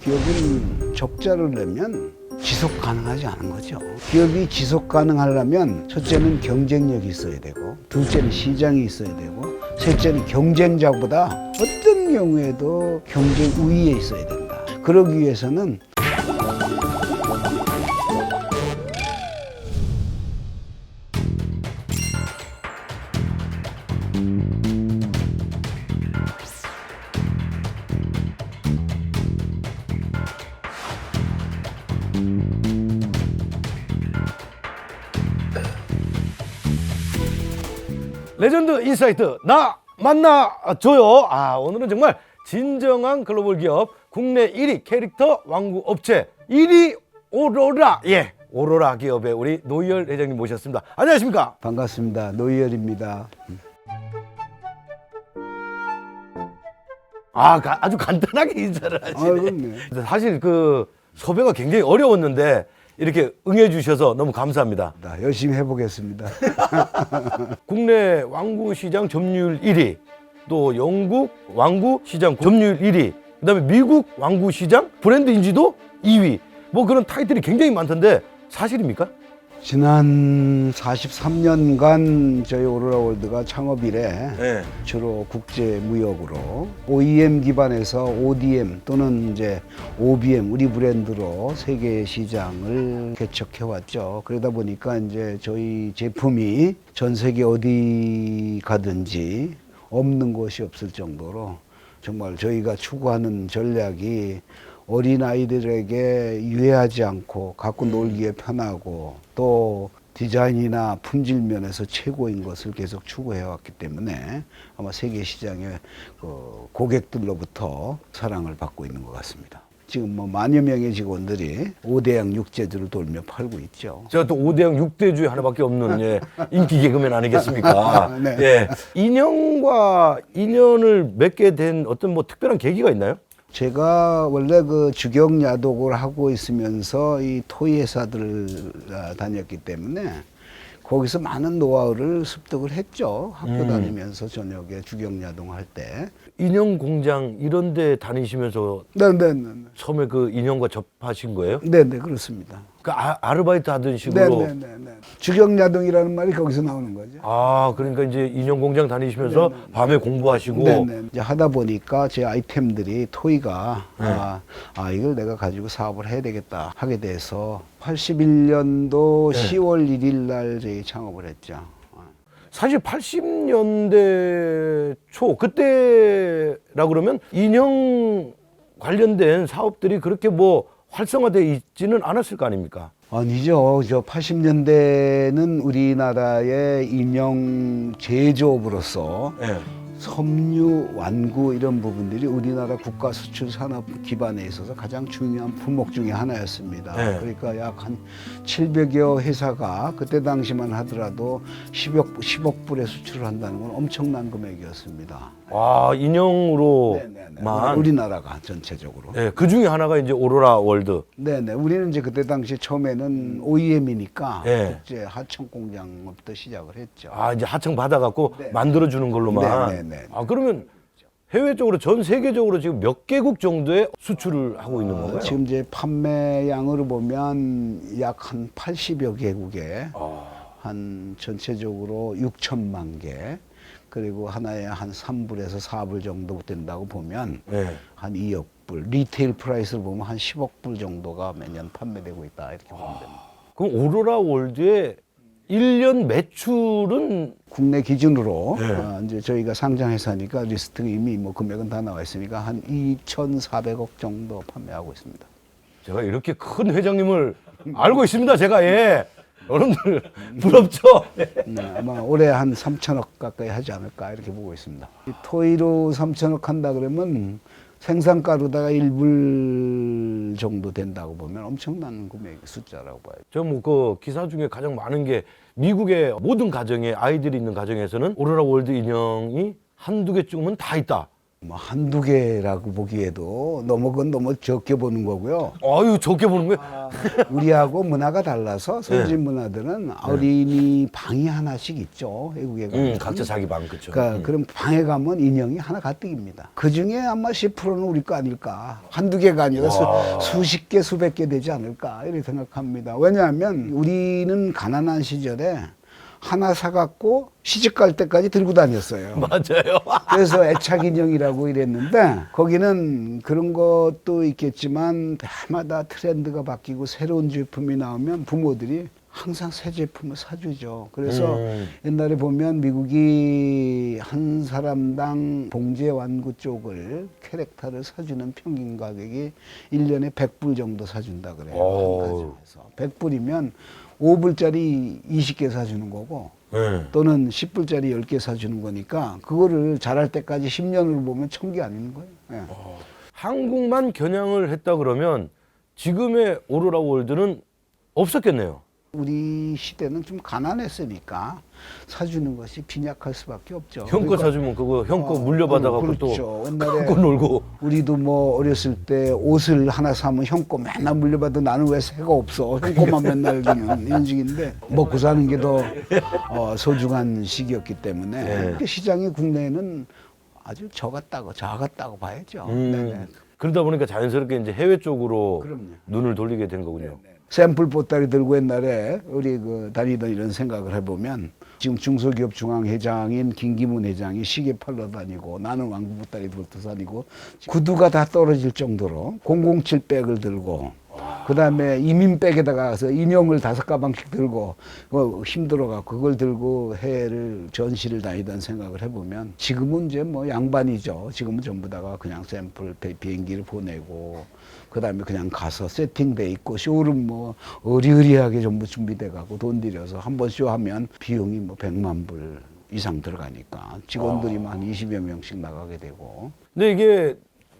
기업은 적자를 내면 지속 가능하지 않은 거죠. 기업이 지속 가능하려면 첫째는 경쟁력이 있어야 되고, 둘째는 시장이 있어야 되고, 셋째는 경쟁자보다 어떤 경우에도 경쟁 우위에 있어야 된다. 그러기 위해서는 레전드 인사이트 나 만나줘요. 오늘은 정말 진정한 글로벌 기업 국내 1위 캐릭터 왕구 업체 1위 오로라, 오로라 기업의 우리 노희열 회장님 모셨습니다. 안녕하십니까? 반갑습니다. 노희열입니다. 아주 간단하게 인사를 하시네. 그럼요. 사실 그 섭외가 굉장히 어려웠는데 이렇게 응해주셔서 너무 감사합니다. 열심히 해보겠습니다. 국내 왕구 시장 점유율 1위, 또 영국 왕구 시장 점유율 1위, 그다음에 미국 왕구 시장 브랜드 인지도 2위. 뭐 그런 타이틀이 굉장히 많던데 사실입니까? 지난 43년간 저희 오로라월드가 창업 이래 네. 주로 국제 무역으로 OEM 기반에서 ODM 또는 이제 OBM 우리 브랜드로 세계 시장을 개척해 왔죠. 그러다 보니까 이제 저희 제품이 전 세계 어디 가든지 없는 곳이 없을 정도로 정말 저희가 추구하는 전략이 어린아이들에게 유해하지 않고 갖고 놀기에 편하고 또 디자인이나 품질 면에서 최고인 것을 계속 추구해 왔기 때문에 아마 세계 시장의 고객들로부터 사랑을 받고 있는 것 같습니다. 지금 뭐 만여 명의 직원들이 5대양 6제주를 돌며 팔고 있죠. 제가 또 5대양 6대주에 하나밖에 없는 인기 개그맨 아니겠습니까? 네. 인형과 인연을 맺게 된 어떤 뭐 특별한 계기가 있나요? 제가 원래 그 주경 야독을 하고 있으면서 이 토이 회사들을 다녔기 때문에 거기서 많은 노하우를 습득을 했죠. 학교 다니면서 저녁에 주경 야동할 때. 인형 공장 이런 데 다니시면서 네네네. 처음에 그 인형과 접하신 거예요? 네네, 그렇습니다. 그 아르바이트 하던 식으로? 네네네. 주경 야동이라는 말이 거기서 나오는 거죠. 그러니까 이제 인형 공장 다니시면서 밤에 공부하시고. 네네. 이제 하다 보니까 제 아이템들이 토이가 이걸 내가 가지고 사업을 해야 되겠다 하게 돼서 81년도 10월 1일 날 저희 창업을 했죠. 사실 80년대 초 그때라 그러면 인형 관련된 사업들이 그렇게 뭐 활성화되어 있지는 않았을 거 아닙니까? 아니죠. 저 80년대는 우리나라의 인형 제조업으로서 섬유, 완구 이런 부분들이 우리나라 국가 수출 산업 기반에 있어서 가장 중요한 품목 중에 하나였습니다. 그러니까 약 한 700여 회사가 그때 당시만 하더라도 10억 불의 수출을 한다는 건 엄청난 금액이었습니다. 인형으로만. 우리나라가 전체적으로. 그 중에 하나가 이제 오로라 월드. 네네. 우리는 이제 그때 당시 처음에는 OEM이니까 네. 국제 하청 공장부터 시작을 했죠. 이제 하청 받아갖고 만들어주는 걸로만. 네네네. 그러면 해외 쪽으로 전 세계적으로 지금 몇 개국 정도의 수출을 하고 있는 건가요? 지금 이제 판매량으로 보면 약 한 80여 개국에 한 전체적으로 6천만 개 그리고 하나에 한 3불에서 4불 정도 된다고 보면 한 2억 불 리테일 프라이스를 보면 한 10억 불 정도가 매년 판매되고 있다 이렇게 보면 됩니다. 그럼 오로라 월드의 1년 매출은 국내 기준으로 이제 저희가 상장회사니까 리스트 이미 뭐 금액은 다 나와 있으니까 한 2,400억 정도 판매하고 있습니다. 제가 이렇게 큰 회장님을 알고 있습니다. 제가 여러분들 부럽죠? 아마 올해 한 3천억 가까이 하지 않을까 이렇게 보고 있습니다. 이 토이로 3천억 한다 그러면 생산가루다가 1불 정도 된다고 보면 엄청난 금액 숫자라고 봐요. 저 뭐 그 기사 중에 가장 많은 게 미국의 모든 가정에 아이들이 있는 가정에서는 오로라 월드 인형이 한두 개쯤은 다 있다. 뭐 한두 개라고 보기에도 그건 너무 적게 보는 거고요. 아유, 적게 보는 거예요? 우리하고 문화가 달라서 선진 문화들은 어린이 방이 하나씩 있죠. 외국에 가면. 각자 자기 방, 그쵸. 그러니까 그럼 방에 가면 인형이 하나 가득입니다. 그 중에 아마 10%는 우리 거 아닐까. 한두 개가 아니라 수십 개, 수백 개 되지 않을까 이렇게 생각합니다. 왜냐하면 우리는 가난한 시절에 하나 사갖고 시집 갈 때까지 들고 다녔어요. 맞아요. 그래서 애착 인형이라고 이랬는데 거기는 그런 것도 있겠지만 해마다 트렌드가 바뀌고 새로운 제품이 나오면 부모들이 항상 새 제품을 사주죠. 그래서 옛날에 보면 미국이 한 사람당 봉제 완구 쪽을 캐릭터를 사주는 평균 가격이 1년에 100불 정도 사준다 그래요. 한 가정에서. 100불이면 5불짜리 20개 사주는 거고 또는 10불짜리 10개 사주는 거니까 그거를 자랄 때까지 10년으로 보면 1000개 아닌 거예요. 예. 한국만 겨냥을 했다 그러면 지금의 오로라 월드는 없었겠네요. 우리 시대는 좀 가난했으니까 사주는 것이 빈약할 수밖에 없죠. 형 거 사주면 그거 형 거 물려받아갖고 그렇죠. 또 옛날에 갖고 놀고. 우리도 뭐 어렸을 때 옷을 하나 사면 형 거 맨날 물려받아 나는 왜 새가 없어. 형 거만 맨날 주는 이런 식인데 먹고 사는 게 더 소중한 시기였기 때문에 시장이 국내에는 아주 작았다고 봐야죠. 네네. 그러다 보니까 자연스럽게 이제 해외 쪽으로 그럼요. 눈을 돌리게 된 거군요. 샘플 보따리 들고 옛날에 우리 다니던 이런 생각을 해보면 지금 중소기업 중앙회장인 김기문 회장이 시계 팔러 다니고 나는 왕구 보따리 들고 다니고 구두가 다 떨어질 정도로 007 백을 들고 그 다음에 이민백에다가 가서 인형을 5가방씩 들고 힘들어갖고 그걸 들고 해외를 전시를 다니던 생각을 해보면 지금은 이제 뭐 양반이죠. 지금은 전부 다가 그냥 샘플 비행기를 보내고 그 다음에 그냥 가서 세팅돼 있고 쇼룸 뭐 어리어리하게 전부 준비돼가고 돈 들여서 한 번 쇼하면 비용이 뭐 100만 불 이상 들어가니까 직원들이 한 20여 명씩 나가게 되고. 근데 이게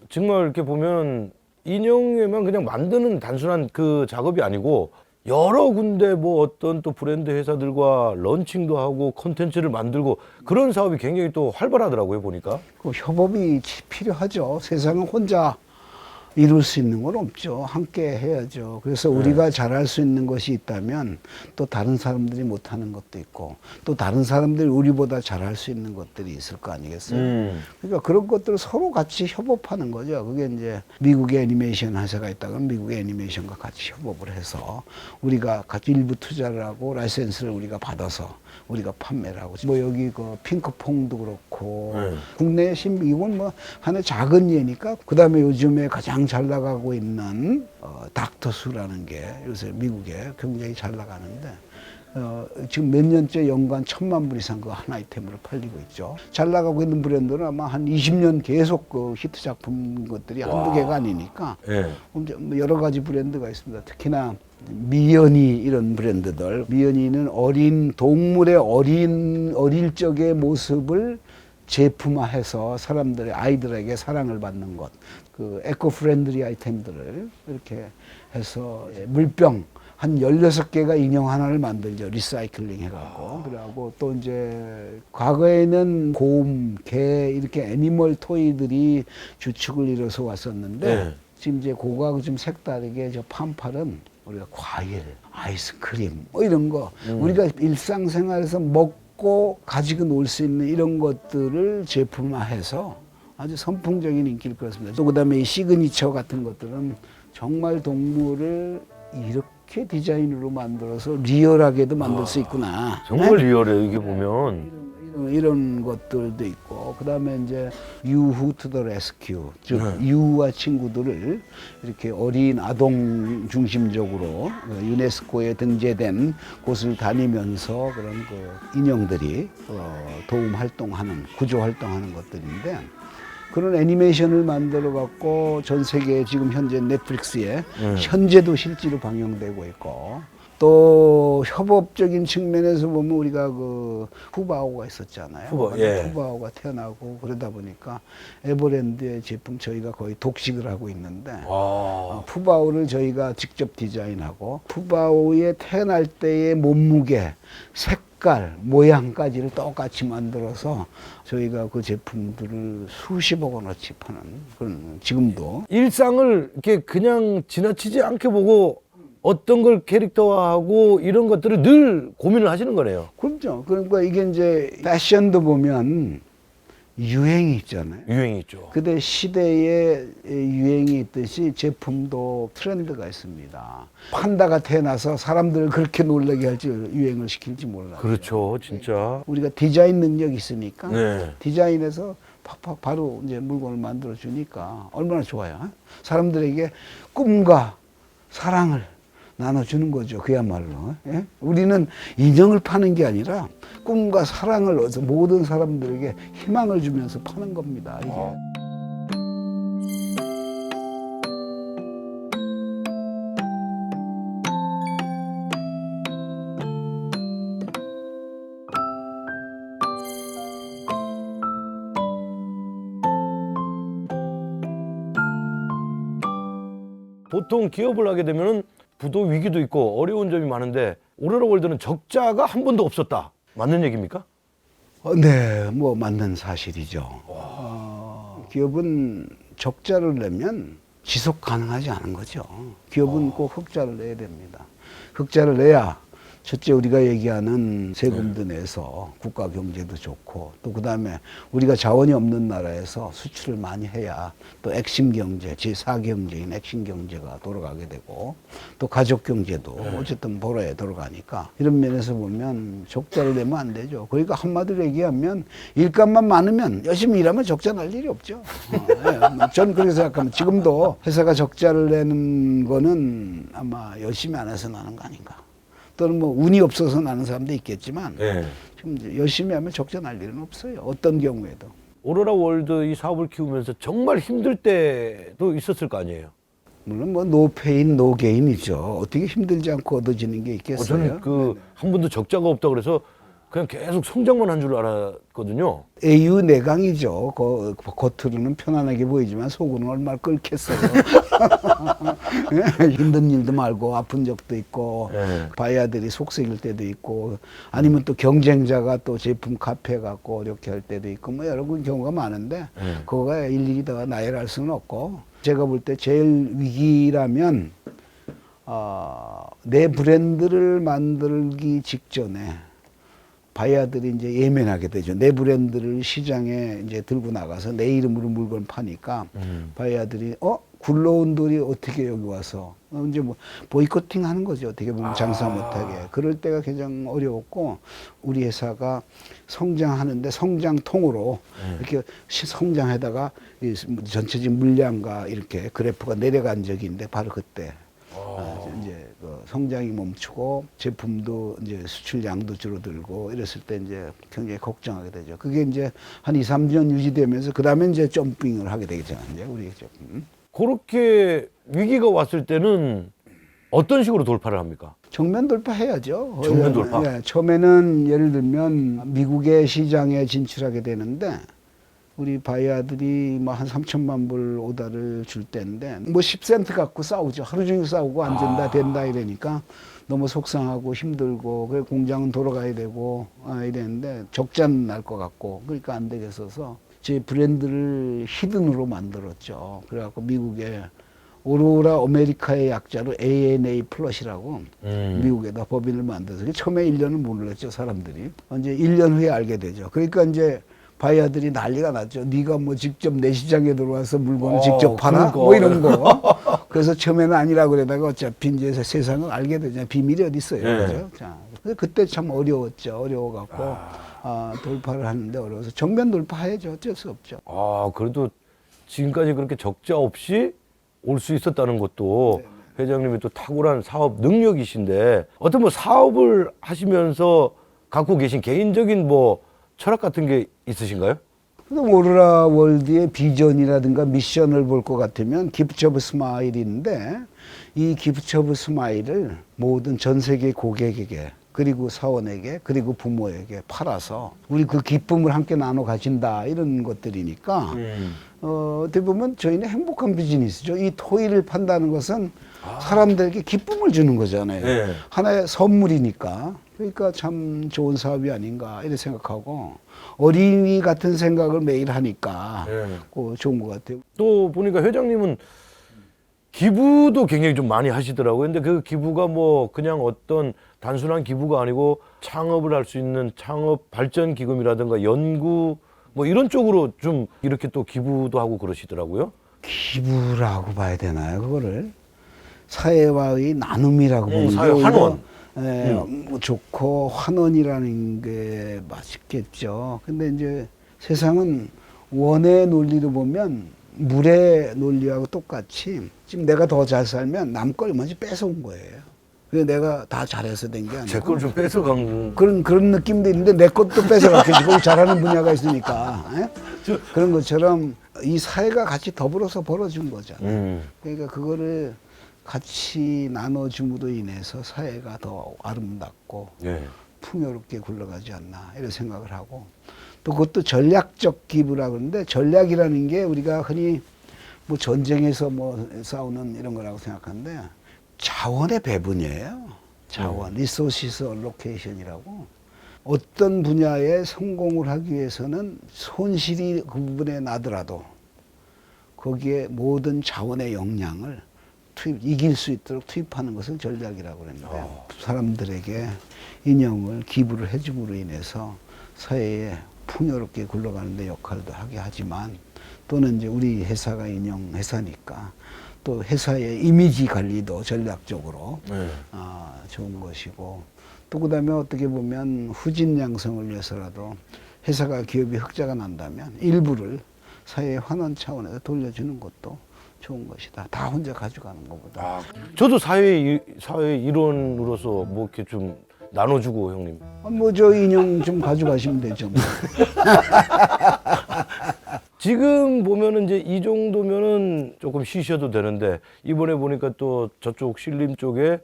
정말 이렇게 보면 인형에만 그냥 만드는 단순한 그 작업이 아니고 여러 군데 뭐 어떤 또 브랜드 회사들과 런칭도 하고 콘텐츠를 만들고 그런 사업이 굉장히 또 활발하더라고요, 보니까. 그 협업이 필요하죠. 세상은 혼자 이룰 수 있는 건 없죠. 함께 해야죠. 그래서 우리가 잘할 수 있는 것이 있다면 또 다른 사람들이 못하는 것도 있고 또 다른 사람들이 우리보다 잘할 수 있는 것들이 있을 거 아니겠어요. 그러니까 그런 것들을 서로 같이 협업하는 거죠. 그게 이제 미국의 애니메이션 회사가 있다면 미국의 애니메이션과 같이 협업을 해서 우리가 같이 일부 투자를 하고 라이센스를 우리가 받아서 우리가 판매를 하고 뭐 여기 그 핑크퐁도 그렇고 국내 이건 뭐 하나의 작은 예니까 그다음에 요즘에 가장 잘 나가고 있는 닥터수라는 게 요새 미국에 굉장히 잘 나가는데 지금 몇 년째 연간 1000만 불 이상 그 한 아이템으로 팔리고 있죠. 잘 나가고 있는 브랜드는 아마 한 20년 계속 그 히트 작품 것들이 한두 개가 아니니까 여러 가지 브랜드가 있습니다. 특히나 미연이 이런 브랜드들. 미연이는 어린 동물의 어릴 적의 모습을 제품화해서 사람들의 아이들에게 사랑을 받는 것. 그 에코 프렌들리 아이템들을 이렇게 해서 물병 한 16개가 인형 하나를 만들죠. 리사이클링 해갖고. 그래갖고 또 이제 과거에는 곰, 개 이렇게 애니멀 토이들이 주축을 이뤄서 왔었는데 지금 이제 그거하고 좀 색다르게 저 판팔은 우리가 과일, 아이스크림 뭐 이런 거 우리가 일상생활에서 먹고 가지고 놀 수 있는 이런 것들을 제품화해서 아주 선풍적인 인기를 끌었습니다. 또 그다음에 이 시그니처 같은 것들은 정말 동물을 이렇게 디자인으로 만들어서 리얼하게도 만들 수 있구나. 정말 리얼해요, 이게 보면. 이런 것들도 있고 그다음에 이제 유후 투 더 레스큐 즉 유후와 친구들을 이렇게 어린 아동 중심적으로 유네스코에 등재된 곳을 다니면서 그런 그 인형들이 도움 활동하는 구조 활동하는 것들인데 그런 애니메이션을 만들어 갖고 전 세계 지금 현재 넷플릭스에 현재도 실제로 방영되고 있고 또 협업적인 측면에서 보면 우리가 그 후바오가 있었잖아요. 후바오가 태어나고 그러다 보니까 에버랜드의 제품 저희가 거의 독식을 하고 있는데 푸바오를 저희가 직접 디자인하고 푸바오의 태어날 때의 몸무게, 색깔, 모양까지를 똑같이 만들어서 저희가 그 제품들을 수십억 원어치 파는 그런 지금도. 일상을 이렇게 그냥 지나치지 않게 보고 어떤 걸 캐릭터화하고 이런 것들을 늘 고민을 하시는 거네요. 그렇죠. 그러니까 이게 이제 패션도 보면 유행이 있잖아요. 유행이 있죠. 그때 시대에 유행이 있듯이 제품도 트렌드가 있습니다. 판다가 태어나서 사람들을 그렇게 놀라게 할지 유행을 시킬지 몰라요. 그렇죠, 진짜. 우리가 디자인 능력이 있으니까 네. 디자인에서 팍팍 바로 이제 물건을 만들어 주니까 얼마나 좋아요. 사람들에게 꿈과 사랑을 나눠주는 거죠. 그야말로. 예? 우리는 인형을 파는 게 아니라 꿈과 사랑을 얻어서 모든 사람들에게 희망을 주면서 파는 겁니다. 이게. 보통 기업을 하게 되면은 부도 위기도 있고 어려운 점이 많은데 오로라 월드는 적자가 한 번도 없었다. 맞는 얘기입니까? 네, 뭐 맞는 사실이죠. 기업은 적자를 내면 지속 가능하지 않은 거죠. 기업은 꼭 흑자를 내야 됩니다. 흑자를 내야 첫째 우리가 얘기하는 세금도 내서 국가 경제도 좋고 또 그다음에 우리가 자원이 없는 나라에서 수출을 많이 해야 또 핵심 경제, 제4 경제인 핵심 경제가 돌아가게 되고 또 가족 경제도 어쨌든 보러에 돌아가니까 이런 면에서 보면 적자를 내면 안 되죠. 그러니까 한마디로 얘기하면 일감만 많으면 열심히 일하면 적자 날 일이 없죠. 저는 그렇게 생각합니다. 지금도 회사가 적자를 내는 거는 아마 열심히 안 해서 나는 거 아닌가. 또는 뭐 운이 없어서 나는 사람도 있겠지만 네. 지금 이제 열심히 하면 적자 날 일은 없어요. 어떤 경우에도. 오로라 월드 이 사업을 키우면서 정말 힘들 때도 있었을 거 아니에요. 물론 뭐 노페인 노게인이죠. 어떻게 힘들지 않고 얻어지는 게 있겠어요. 저는 그 한 번도 적자가 없다 그래서 그냥 계속 성장만 한 줄 알았거든요. AU 내강이죠. 겉으로는 편안하게 보이지만 속으로는 얼마나 끓겠어요. 힘든 일도 말고 아픈 적도 있고 네. 바이아들이 속썩일 때도 있고 아니면 또 경쟁자가 또 제품 카페 갖고 이렇게 할 때도 있고 뭐 여러 경우가 많은데 그거가 일일이 다 나열할 수는 없고 제가 볼 때 제일 위기라면 내 브랜드를 만들기 직전에 바이어들이 이제 예민하게 되죠. 내 브랜드를 시장에 이제 들고 나가서 내 이름으로 물건 파니까 바이어들이 굴러온 돌이 어떻게 여기 와서 이제 뭐 보이콧팅 하는 거죠. 어떻게 보면 장사 못하게. 그럴 때가 가장 어려웠고 우리 회사가 성장하는데 성장통으로 이렇게 성장하다가 이 전체적인 물량과 이렇게 그래프가 내려간 적이 있는데 바로 그때 이제 그 성장이 멈추고 제품도 이제 수출량도 줄어들고 이랬을 때 이제 굉장히 걱정하게 되죠. 그게 이제 한 2, 3년 유지되면서 그 다음에 이제 점핑을 하게 되겠죠. 이제 우리 제품. 그렇게 위기가 왔을 때는 어떤 식으로 돌파를 합니까? 정면 돌파해야죠. 정면 돌파? 예, 처음에는 예를 들면 미국의 시장에 진출하게 되는데 우리 바이아들이 뭐 한 3천만 불 오다를 줄 때인데 뭐 10센트 갖고 싸우죠. 하루 종일 싸우고 안 된다 된다 이러니까 너무 속상하고 힘들고 그래 공장은 돌아가야 되고 이랬는데 적자는 날 것 같고 그러니까 안 되겠어서 제 브랜드를 히든으로 만들었죠. 그래갖고 미국에 오로라 아메리카의 약자로 ANA 플러스라고 미국에다 법인을 만들어서 처음에 1년은 몰랐죠 사람들이. 이제 1년 후에 알게 되죠. 그러니까 이제 바이어들이 난리가 났죠. 네가 뭐 직접 내 시장에 들어와서 물건을 직접 파나? 그러니까. 뭐 이런 거. 그래서 처음에는 아니라고 그러다가 어차피 이제 세상을 알게 되잖아요. 비밀이 어디 있어요. 네. 그죠? 자, 그때 참 어려웠죠. 어려워갖고 돌파를 하는데 어려워서 정면 돌파해야죠. 어쩔 수 없죠. 그래도 지금까지 그렇게 적자 없이 올 수 있었다는 것도 회장님이 또 탁월한 사업 능력이신데 어떤 뭐 사업을 하시면서 갖고 계신 개인적인 뭐 철학 같은 게 있으신가요? 오로라 월드의 비전이라든가 미션을 볼 것 같으면 기프트 오브 스마일인데 이 기프트 오브 스마일을 모든 전 세계 고객에게 그리고 사원에게 그리고 부모에게 팔아서 우리 그 기쁨을 함께 나눠 가진다 이런 것들이니까 어떻게 보면 저희는 행복한 비즈니스죠. 이 토이를 판다는 것은 사람들에게 기쁨을 주는 거잖아요. 네. 하나의 선물이니까 그러니까 참 좋은 사업이 아닌가 이렇게 생각하고 어린이 같은 생각을 매일 하니까 네. 그 좋은 것 같아요. 또 보니까 회장님은 기부도 굉장히 좀 많이 하시더라고요. 근데 그 기부가 뭐 그냥 어떤 단순한 기부가 아니고 창업을 할 수 있는 창업 발전 기금이라든가 연구 뭐 이런 쪽으로 좀 이렇게 또 기부도 하고 그러시더라고요. 기부라고 봐야 되나요? 그거를 사회와의 나눔이라고 보는 게 사회 오히려, 환원. 뭐 좋고 환원이라는 게 맛있겠죠. 근데 이제 세상은 원의 논리로 보면 물의 논리하고 똑같이 지금 내가 더 잘 살면 남 걸 먼저 뺏어온 거예요. 그래서 내가 다 잘해서 된 게 아니고 제 걸 좀 뺏어간 그런 느낌도 있는데 내 것도 뺏어갔겠지. 거기 잘하는 분야가 있으니까. 예? 그런 것처럼 이 사회가 같이 더불어서 벌어진 거잖아요. 그러니까 그거를 같이 나눠줌으로 인해서 사회가 더 아름답고 예. 풍요롭게 굴러가지 않나 이런 생각을 하고 또 그것도 전략적 기부라 그러는데 전략이라는 게 우리가 흔히 뭐 전쟁에서 뭐 싸우는 이런 거라고 생각하는데 자원의 배분이에요. 자원, 리소시스 얼로케이션이라고 어떤 분야에 성공을 하기 위해서는 손실이 그 부분에 나더라도 거기에 모든 자원의 역량을 이길 수 있도록 투입하는 것을 전략이라고 그랬는데 사람들에게 인형을 기부를 해줌으로 인해서 사회에 풍요롭게 굴러가는 데 역할도 하게 하지만 또는 이제 우리 회사가 인형 회사니까 또 회사의 이미지 관리도 전략적으로 좋은 것이고 또 그다음에 어떻게 보면 후진 양성을 위해서라도 회사가 기업이 흑자가 난다면 일부를 사회 환원 차원에서 돌려주는 것도 좋은 것이다. 다 혼자 가져가는 것보다. 저도 사회 일원으로서 뭐 이렇게 좀 나눠주고 형님. 뭐 저 인형 좀 가져가시면 되죠. 뭐. 지금 보면은 이제 이 정도면은 조금 쉬셔도 되는데 이번에 보니까 또 저쪽 신림 쪽에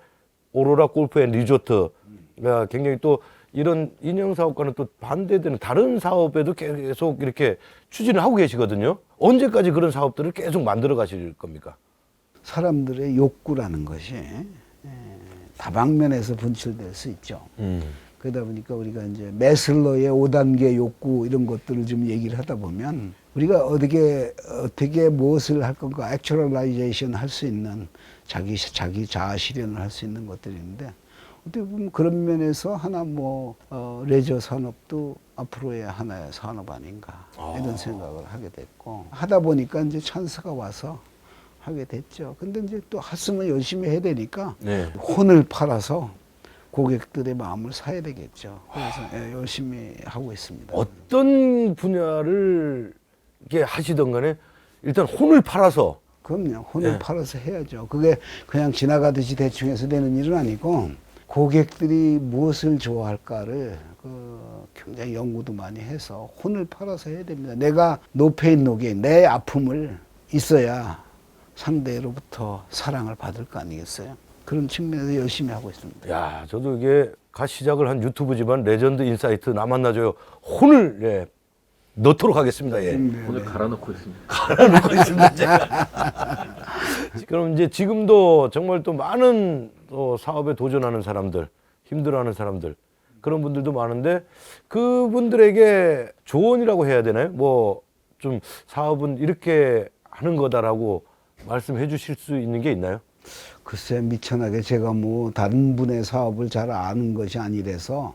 오로라 골프 앤 리조트가 굉장히 또 이런 인형 사업과는 또 반대되는 다른 사업에도 계속 이렇게 추진을 하고 계시거든요. 언제까지 그런 사업들을 계속 만들어 가실 겁니까? 사람들의 욕구라는 것이 다방면에서 분출될 수 있죠. 그러다 보니까 우리가 이제 매슬로의 5단계 욕구 이런 것들을 좀 얘기를 하다 보면 우리가 어떻게 무엇을 할 건가 액츄얼라이제이션 할 수 있는 자기 자아 실현을 할 수 있는 것들이 있는데 어떻게 보면 그런 면에서 하나 레저 산업도 앞으로의 하나의 산업 아닌가 이런 생각을 하게 됐고 하다 보니까 이제 찬스가 와서 하게 됐죠. 근데 이제 또 했으면 열심히 해야 되니까 혼을 팔아서 고객들의 마음을 사야 되겠죠. 그래서 열심히 하고 있습니다. 어떤 분야를 이렇게 하시던 간에 일단 혼을 팔아서 그럼요. 혼을 팔아서 해야죠. 그게 그냥 지나가듯이 대충 해서 되는 일은 아니고 고객들이 무엇을 좋아할까를 굉장히 연구도 많이 해서 혼을 팔아서 해야 됩니다. 내가 노페인 노게인 내 아픔을 있어야 상대로부터 사랑을 받을 거 아니겠어요? 그런 측면에서 열심히 하고 있습니다. 야, 저도 이게 갓 시작을 한 유튜브지만 레전드 인사이트 나 만나줘요. 혼을 넣도록 하겠습니다. 오늘 갈아놓고 있습니다. 갈아놓고 있습니다. 제가. 그럼 이제 지금도 정말 또 많은 또 사업에 도전하는 사람들, 힘들어하는 사람들 그런 분들도 많은데 그분들에게 조언이라고 해야 되나요? 뭐 좀 사업은 이렇게 하는 거다라고 말씀해 주실 수 있는 게 있나요? 글쎄 미천하게 제가 뭐 다른 분의 사업을 잘 아는 것이 아니라서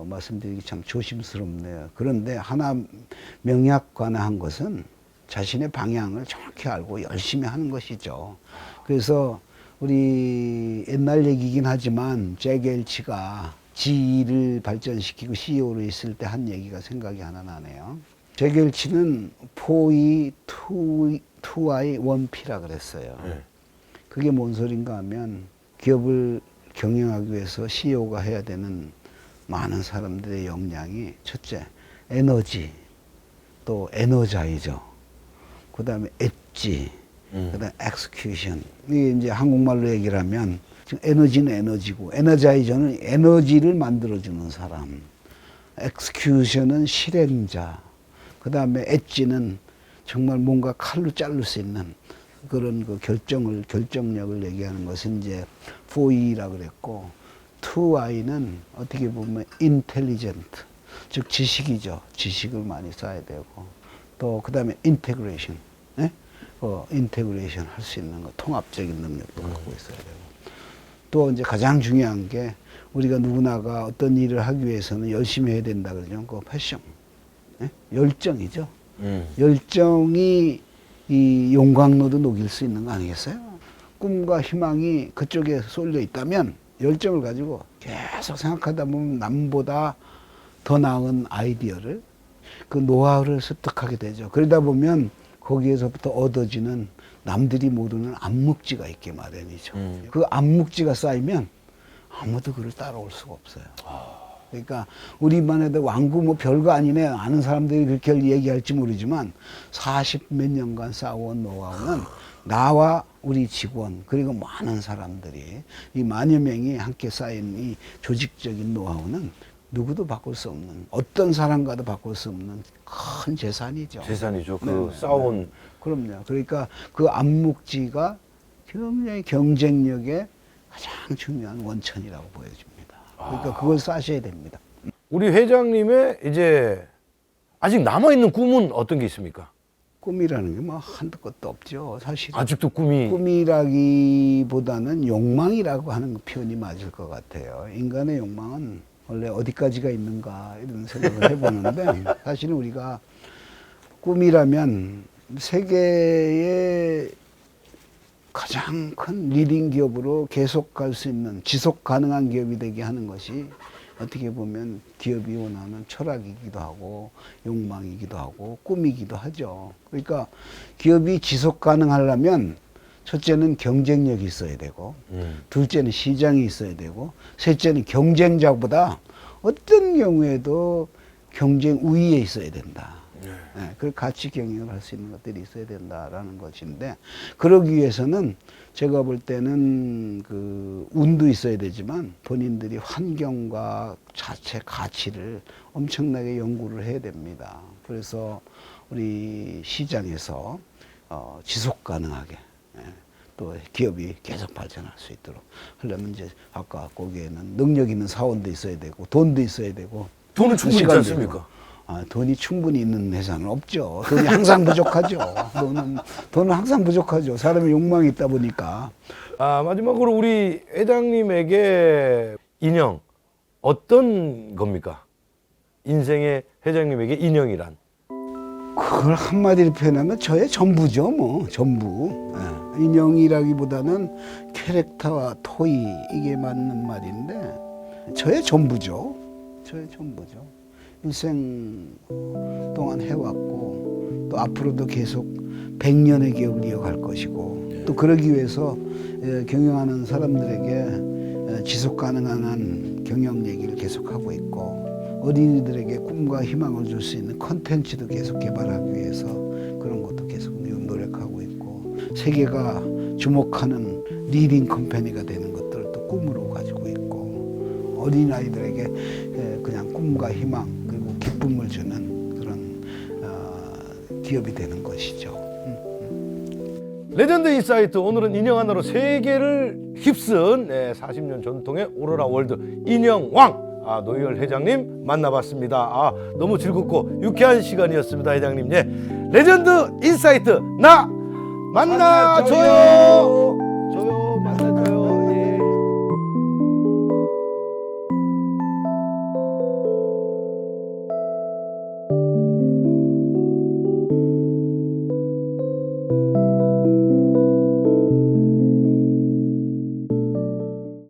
말씀드리기 참 조심스럽네요. 그런데 하나 명약관한 것은 자신의 방향을 정확히 알고 열심히 하는 것이죠. 그래서 우리 옛날 얘기긴 하지만 잭 웰치가 GE를 발전시키고 CEO로 있을 때 한 얘기가 생각이 하나 나네요. 잭 웰치는 4E, 2I, 1P라 그랬어요. 그게 뭔 소린가 하면 기업을 경영하기 위해서 CEO가 해야 되는 많은 사람들의 역량이 첫째 에너지, 또 에너자이저, 그 다음에 엣지, 그 다음에 엑스큐션. 이게 이제 한국말로 얘기를 하면 지금 에너지는 에너지고 에너자이저는 에너지를 만들어주는 사람, 엑스큐션은 실행자, 그 다음에 엣지는 정말 뭔가 칼로 자를 수 있는 그런 결정력을 얘기하는 것은 이제 4E라 그랬고 2I는 어떻게 보면 intelligent, 즉 지식이죠. 지식을 많이 쌓아야 되고, 또 그다음에 integration, 예? 인테그레이션 할 수 있는 거, 통합적인 능력도 갖고 있어야 되고, 또 이제 가장 중요한 게 우리가 누구나가 어떤 일을 하기 위해서는 열심히 해야 된다 그러죠. 그 패션, 예? 열정이죠. 열정이 이 용광로도 녹일 수 있는 거 아니겠어요? 꿈과 희망이 그쪽에 쏠려 있다면 열정을 가지고 계속 생각하다 보면 남보다 더 나은 아이디어를, 그 노하우를 습득하게 되죠. 그러다 보면 거기에서부터 얻어지는 남들이 모르는 암묵지가 있게 마련이죠. 그 암묵지가 쌓이면 아무도 그를 따라올 수가 없어요. 그러니까 우리만 해도 왕구 뭐 별거 아니네, 아는 사람들이 그렇게 얘기할지 모르지만 40몇 년간 쌓아온 노하우는 나와 우리 직원 그리고 많은 사람들이, 이 만여 명이 함께 쌓인 이 조직적인 노하우는 누구도 바꿀 수 없는, 어떤 사람과도 바꿀 수 없는 큰 재산이죠. 재산이죠. 그 네, 쌓아온. 네. 그럼요. 그러니까 그 암묵지가 굉장히 경쟁력의 가장 중요한 원천이라고 보여집니다. 그러니까 그걸 쌓으셔야 됩니다. 우리 회장님의 이제 아직 남아있는 꿈은 어떤 게 있습니까? 꿈이라는 게 뭐 한도 끝도 없죠. 사실 아직도 꿈이. 꿈이라기보다는 욕망이라고 하는 표현이 맞을 것 같아요. 인간의 욕망은 원래 어디까지가 있는가 이런 생각을 해보는데 사실은 우리가 꿈이라면 세계의 가장 큰 리딩 기업으로 계속 갈 수 있는, 지속 가능한 기업이 되게 하는 것이 어떻게 보면 기업이 원하는 철학이기도 하고 욕망이기도 하고 꿈이기도 하죠. 그러니까 기업이 지속 가능하려면 첫째는 경쟁력이 있어야 되고, 둘째는 시장이 있어야 되고, 셋째는 경쟁자보다 어떤 경우에도 경쟁 우위에 있어야 된다. 네, 그 같이 경영을 할 수 있는 것들이 있어야 된다라는 것인데, 그러기 위해서는 제가 볼 때는 그 운도 있어야 되지만 본인들이 환경과 자체 가치를 엄청나게 연구를 해야 됩니다. 그래서 우리 시장에서 지속 가능하게, 예, 또 기업이 계속 발전할 수 있도록 하려면 이제 아까 거기에는 능력 있는 사원도 있어야 되고 돈도 있어야 되고. 돈은 충분히 있지 않습니까? 돈이 충분히 있는 회사는 없죠. 돈이 항상 부족하죠. 돈은 항상 부족하죠. 사람의 욕망이 있다 보니까. 마지막으로 우리 회장님에게 인형 어떤 겁니까? 인생의 회장님에게 인형이란? 그걸 한마디로 표현하면 저의 전부죠, 뭐. 전부. 예. 인형이라기보다는 캐릭터와 토이, 이게 맞는 말인데 저의 전부죠. 저의 전부죠. 일생 동안 해왔고, 또 앞으로도 계속 100년의 기업을 이어갈 것이고, 또 그러기 위해서 경영하는 사람들에게 지속 가능한 경영 얘기를 계속하고 있고, 어린이들에게 꿈과 희망을 줄 수 있는 콘텐츠도 계속 개발하기 위해서 그런 것도 계속 노력하고 있고, 세계가 주목하는 리딩 컴퍼니가 되는 것들을 또 꿈으로 가지고 있고, 어린아이들에게 그냥 꿈과 희망 그리고 기쁨을 주는 그런 기업이 되는 것이죠. 레전드 인사이트, 오늘은 인형 하나로 세계를 휩쓴 40년 전통의 오로라 월드 인형왕 노희열 회장님 만나봤습니다. 너무 즐겁고 유쾌한 시간이었습니다. 회장님, 레전드 인사이트 나 만나줘요.